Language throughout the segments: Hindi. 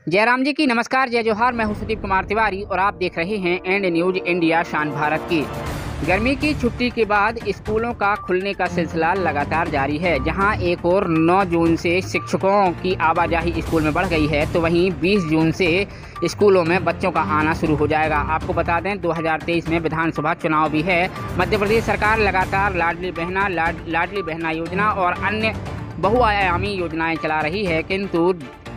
जयराम जी की नमस्कार, जय जोहार। मैं हूं सुदीप कुमार तिवारी और आप देख रहे हैं एंड न्यूज इंडिया शान भारत की। गर्मी की छुट्टी के बाद स्कूलों का खुलने का सिलसिला लगातार जारी है। जहां एक और 9 जून से शिक्षकों की आवाजाही स्कूल में बढ़ गई है, तो वहीं 20 जून से स्कूलों में बच्चों का आना शुरू हो जाएगा। आपको बता दें 2023 में विधानसभा चुनाव भी है। मध्य प्रदेश सरकार लगातार लाडली बहना योजना और अन्य बहुआयामी योजनाएं चला रही है, किंतु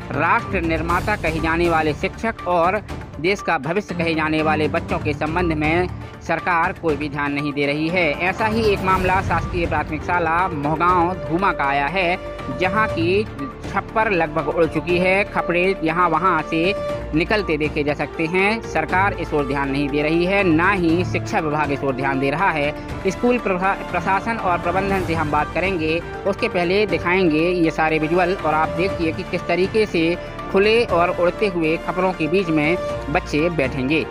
राष्ट्र निर्माता कहे जाने वाले शिक्षक और देश का भविष्य कहे जाने वाले बच्चों के संबंध में सरकार कोई भी ध्यान नहीं दे रही है। ऐसा ही एक मामला शासकीय प्राथमिक शाला मोहगांव धूमा का आया है, जहां की छप्पर लगभग उड़ चुकी है। खपड़े यहां वहां से निकलते देखे जा सकते हैं। सरकार इस ओर ध्यान नहीं दे रही है, ना ही शिक्षा विभाग इस ओर ध्यान दे रहा है। स्कूल प्रशासन और प्रबंधन से हम बात करेंगे, उसके पहले दिखाएंगे ये सारे विजुअल और आप देखिए कि किस तरीके से खुले और उड़ते हुए खपरों के बीच में बच्चे बैठेंगे।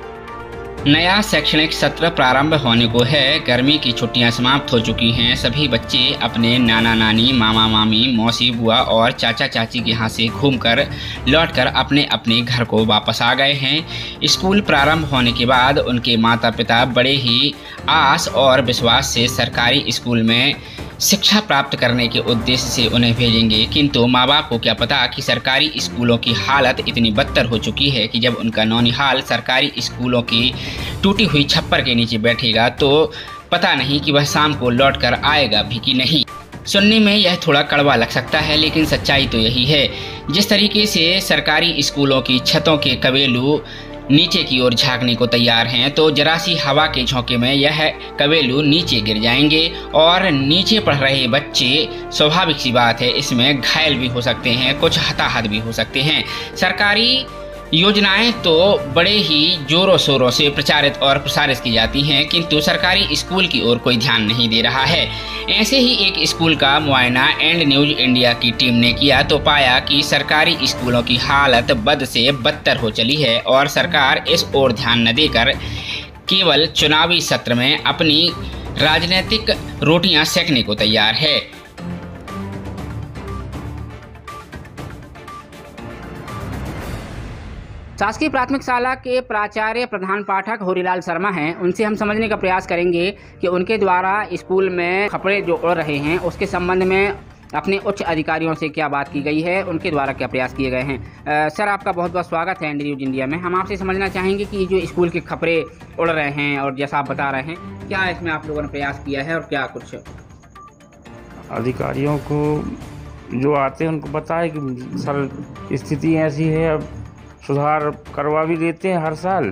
नया शैक्षणिक सत्र प्रारंभ होने को है। गर्मी की छुट्टियां समाप्त हो चुकी हैं। सभी बच्चे अपने नाना नानी, मामा मामी, मौसी बुआ और चाचा चाची के यहाँ से घूमकर लौटकर अपने अपने घर को वापस आ गए हैं। स्कूल प्रारंभ होने के बाद उनके माता पिता बड़े ही आस और विश्वास से सरकारी स्कूल में शिक्षा प्राप्त करने के उद्देश्य से उन्हें भेजेंगे, किंतु माँ बाप को क्या पता कि सरकारी स्कूलों की हालत इतनी बदतर हो चुकी है कि जब उनका नौनिहाल सरकारी स्कूलों की टूटी हुई छप्पर के नीचे बैठेगा तो पता नहीं कि वह शाम को लौट कर आएगा भी कि नहीं। सुनने में यह थोड़ा कड़वा लग सकता है, लेकिन सच्चाई तो यही है। जिस तरीके से सरकारी स्कूलों की छतों के कवेलू नीचे की ओर झांकने को तैयार हैं, तो जरा सी हवा के झोंके में यह कवेलू नीचे गिर जाएंगे और नीचे पढ़ रहे बच्चे, स्वाभाविक सी बात है, इसमें घायल भी हो सकते हैं, कुछ हताहत भी हो सकते हैं। सरकारी योजनाएं तो बड़े ही जोरों शोरों से प्रचारित और प्रसारित की जाती हैं, किंतु सरकारी स्कूल की ओर कोई ध्यान नहीं दे रहा है। ऐसे ही एक स्कूल का मुआयना एंड न्यूज इंडिया की टीम ने किया तो पाया कि सरकारी स्कूलों की हालत बद से बदतर हो चली है और सरकार इस ओर ध्यान न देकर केवल चुनावी सत्र में अपनी राजनीतिक रोटियां सेकने को तैयार है। शासकीय प्राथमिक शाला के प्राचार्य प्रधान पाठक होरीलाल शर्मा हैं। उनसे हम समझने का प्रयास करेंगे कि उनके द्वारा स्कूल में खपड़े जो उड़ रहे हैं उसके संबंध में अपने उच्च अधिकारियों से क्या बात की गई है, उनके द्वारा क्या प्रयास किए गए हैं। सर, आपका बहुत बहुत स्वागत है एंड न्यूज इंडिया में। हम आपसे समझना चाहेंगे कि जो स्कूल के खपड़े उड़ रहे हैं और जैसा आप बता रहे हैं, क्या इसमें आप लोगों ने प्रयास किया है और क्या कुछ अधिकारियों को जो आते हैं उनको बताए कि सर स्थिति ऐसी है, अब सुधार करवा भी देते हैं हर साल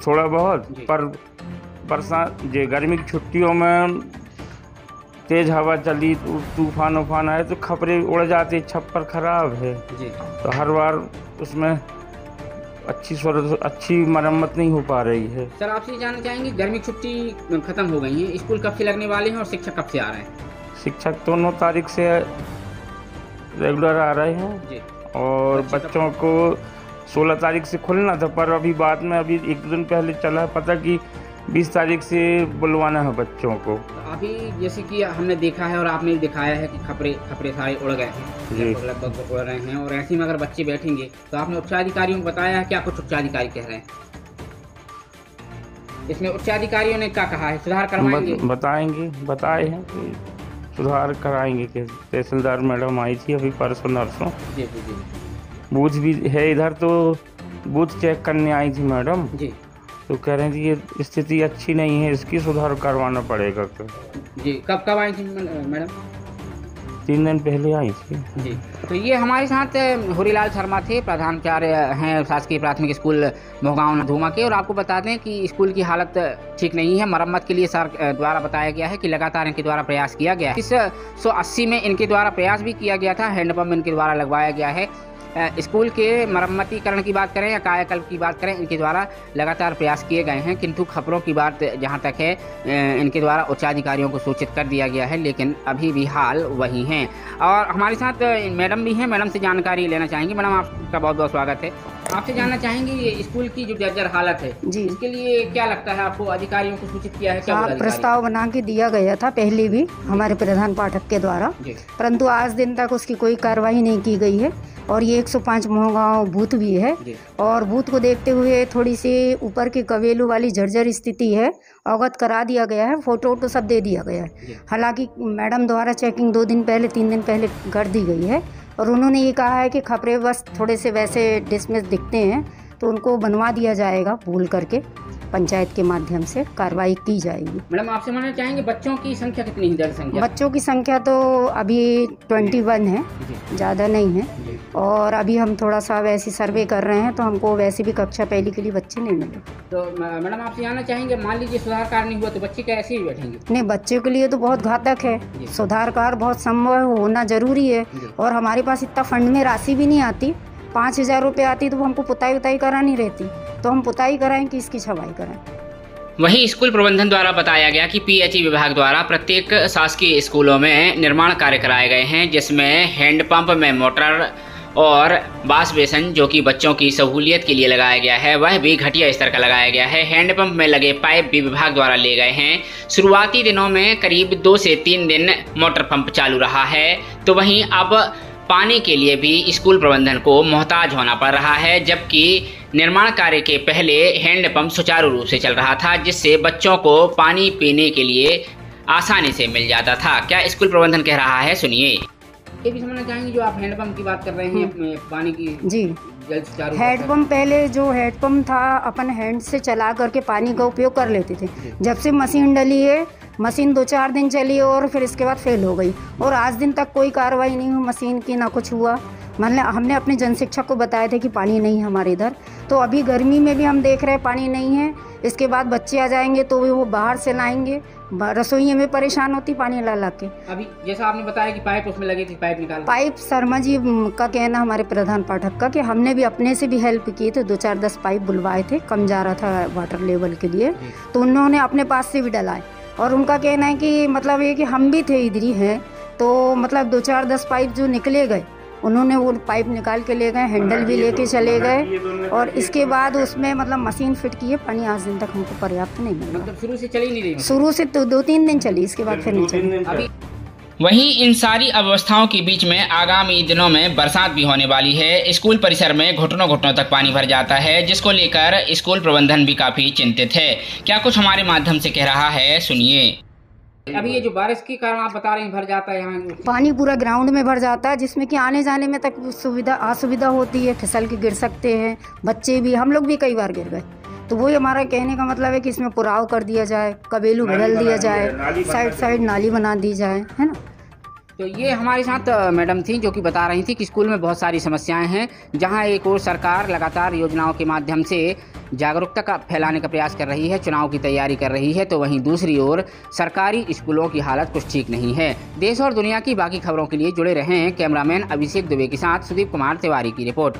थोड़ा बहुत, पर बरसात जो गर्मी की छुट्टियों में तेज हवा चली, तूफान उफान आए तो खपरे उड़ जाते, छप्पर खराब है जी। तो हर बार उसमें अच्छी मरम्मत नहीं हो पा रही है। सर, आपसे जानना चाहेंगे, गर्मी छुट्टी खत्म हो गई है, स्कूल कब से लगने वाले हैं और शिक्षक कब से आ रहे हैं? शिक्षक तो 9 तारीख से रेगुलर आ रहे हैं जी। और बच्चों को 16 तारीख से खुलना था, पर अभी बाद में अभी 1-2 दिन पहले चला है पता कि 20 तारीख से बुलवाना है बच्चों को। अभी जैसे कि हमने देखा है और आपने दिखाया है कि खपरे सारे उड़ गए हैं, लगभग उड़ रहे हैं, और ऐसे में अगर बच्चे बैठेंगे तो आपने उच्चाधिकारियों को बताया है, क्या कुछ उच्चाधिकारी कह रहे हैं इसमें? उच्चाधिकारियों ने क्या कहा है, सुधार करवाएंगे? बताए हैं कि सुधार कराएंगे। कि तहसीलदार मैडम आई थी अभी परसों नरसों जी। बूथ भी है इधर, तो बूथ चेक करने आई थी मैडम जी, तो कह रहे थी ये स्थिति अच्छी नहीं है, इसकी सुधार करवाना पड़ेगा जी। कब आई थी मैडम? 3 दिन पहले आई थी जी। तो ये हमारे साथ होरीलाल शर्मा थे, प्रधानाचार्य हैं शासकीय प्राथमिक स्कूल मोहगांव धूमा के। और आपको बता दें कि स्कूल की हालत ठीक नहीं है। मरम्मत के लिए सर द्वारा बताया गया है कि लगातार इनके द्वारा प्रयास किया गया है। 1980 में इनके द्वारा प्रयास भी किया गया था, हैंडपम्प इनके द्वारा लगवाया गया है। स्कूल के मरम्मतीकरण की बात करें या कायाकल्प की बात करें, इनके द्वारा लगातार प्रयास किए गए हैं, किंतु खबरों की बात जहां तक है इनके द्वारा उच्चाधिकारियों को सूचित कर दिया गया है, लेकिन अभी भी हाल वही हैं। और हमारे साथ मैडम भी हैं, मैडम से जानकारी लेना चाहेंगे। मैडम, आपका बहुत बहुत स्वागत है। आपसे जानना चाहेंगे ये स्कूल की जो जर्जर हालत है जी, इसके लिए क्या लगता है आपको? अधिकारियों को सूचित किया है क्या? प्रस्ताव बना के दिया गया था पहले भी हमारे प्रधान पाठक के द्वारा, परंतु आज दिन तक उसकी कोई कार्रवाई नहीं की गई है। और ये 105 मोहगांव बूथ भी है। और बूथ को देखते हुए थोड़ी सी ऊपर की कवेलू वाली जर्जर स्थिति है, अवगत करा दिया गया है, फोटो वोटो सब दे दिया गया है। हालांकि मैडम द्वारा चेकिंग 2 दिन पहले 3 दिन पहले कर दी गई है और उन्होंने ये कहा है कि खपरे बस थोड़े से वैसे डिसमिस दिखते हैं तो उनको बनवा दिया जाएगा, भूल करके पंचायत के माध्यम से कार्रवाई की जाएगी। मैडम आपसे मानना चाहेंगे बच्चों की संख्या कितनी है? दर संख्या बच्चों की संख्या तो अभी 21 है, ज़्यादा नहीं है। और अभी हम थोड़ा सा वैसे सर्वे कर रहे हैं तो हमको वैसे भी कक्षा पहली के लिए बच्चे नहीं मिले। तो मैडम आपसे जानना चाहेंगे, मान लीजिए सुधार कार्य नहीं हुआ तो बच्चे कैसे ही बैठेंगे? नहीं, बच्चों के लिए तो बहुत घातक है, सुधार कार्य बहुत संभव होना जरूरी है। और हमारे पास इतना फंड में राशि भी नहीं आती, 5,000 रुपये आती तो हमको पुताई उताई करानी रहती, तो हम पुताई कराएं कि इसकी छवाई कराएं। वहीं स्कूल प्रबंधन द्वारा बताया गया कि पीएचई विभाग द्वारा प्रत्येक शासकीय स्कूलों में निर्माण कार्य कराए गए हैं, जिसमें हैंडपंप में मोटर और वाश बेसन जो कि बच्चों की सहूलियत के लिए लगाया गया है वह भी घटिया स्तर का लगाया गया है। हैंडपंप में लगे पाइप भी विभाग द्वारा ले गए हैं। शुरुआती दिनों में करीब 2 से 3 दिन मोटर पंप चालू रहा है, तो वहीं अब पानी के लिए भी स्कूल प्रबंधन को मोहताज होना पड़ रहा है, जबकि निर्माण कार्य के पहले हैंडपंप सुचारू रूप से चल रहा था, जिससे बच्चों को पानी पीने के लिए आसानी से मिल जाता था। क्या स्कूल प्रबंधन कह रहा है, सुनिए। ये भी समझना चाहेंगे, जो आप हैंडपंप की बात कर रहे हैं पानी की जी, हैंडपंप पहले जो हैंडपंप था अपन हैंड से चला करके पानी का उपयोग कर लेते थे। जब से मशीन डली है, मशीन 2-4 दिन चली और फिर इसके बाद फेल हो गई और आज दिन तक कोई कार्रवाई नहीं हुई मशीन की, ना कुछ हुआ। मतलब हमने अपने जनशिक्षक को बताया था कि पानी नहीं है हमारे इधर, तो अभी गर्मी में भी हम देख रहे हैं पानी नहीं है। इसके बाद बच्चे आ जाएंगे तो वो बाहर से लाएंगे, रसोई में परेशान होती पानी ला के। अभी जैसा आपने बताया कि पाइप उसमें लगी थी, पाइप निकाल पाइप शर्मा जी का कहना, हमारे प्रधान पाठक का, कि हमने भी अपने से भी हेल्प की थे, 2-4-10 पाइप बुलवाए थे, कम जा रहा था वाटर लेवल के लिए, तो उन्होंने अपने पास से भी डलाए। और उनका कहना है कि मतलब ये कि हम भी थे इधर ही हैं, तो मतलब 2-4-10 पाइप जो निकले गए उन्होंने वो पाइप निकाल के ले गए, हैंडल भी लेके चले गए और इसके बाद उसमें मतलब मशीन फिट की है। पानी आज दिन तक हमको पर्याप्त नहीं मिला। मतलब शुरू से चली नहीं रही? शुरू से तो 2-3 दिन चली, इसके बाद फिर नहीं चली। वहीं इन सारी अव्यवस्थाओं के बीच में आगामी दिनों में बरसात भी होने वाली है। स्कूल परिसर में घुटनों घुटनों तक पानी भर जाता है, जिसको लेकर स्कूल प्रबंधन भी काफी चिंतित है। क्या कुछ हमारे माध्यम से कह रहा है, सुनिए। अभी ये जो बारिश के कारण आप बता रहे हैं भर जाता है, यहाँ पानी पूरा ग्राउंड में भर जाता है, जिसमें कि आने जाने में तक असुविधा होती है, फिसल के गिर सकते हैं बच्चे भी, हम लोग भी कई बार गिर गए। तो वही हमारा कहने का मतलब है कि इसमें पुराव कर दिया जाए, कबेलू बदल दिया जाए, साइड नाली बना दी जाए, है ना। तो ये हमारे साथ मैडम थी जो कि बता रही थी कि स्कूल में बहुत सारी समस्याएं हैं, जहां एक और सरकार लगातार योजनाओं के माध्यम से जागरूकता का फैलाने का प्रयास कर रही है, चुनाव की तैयारी कर रही है, तो वहीं दूसरी ओर सरकारी स्कूलों की हालत कुछ ठीक नहीं है। देश और दुनिया की बाकी खबरों के लिए जुड़े रहें कैमरामैन अभिषेक दुबे के साथ सुदीप कुमार तिवारी की रिपोर्ट।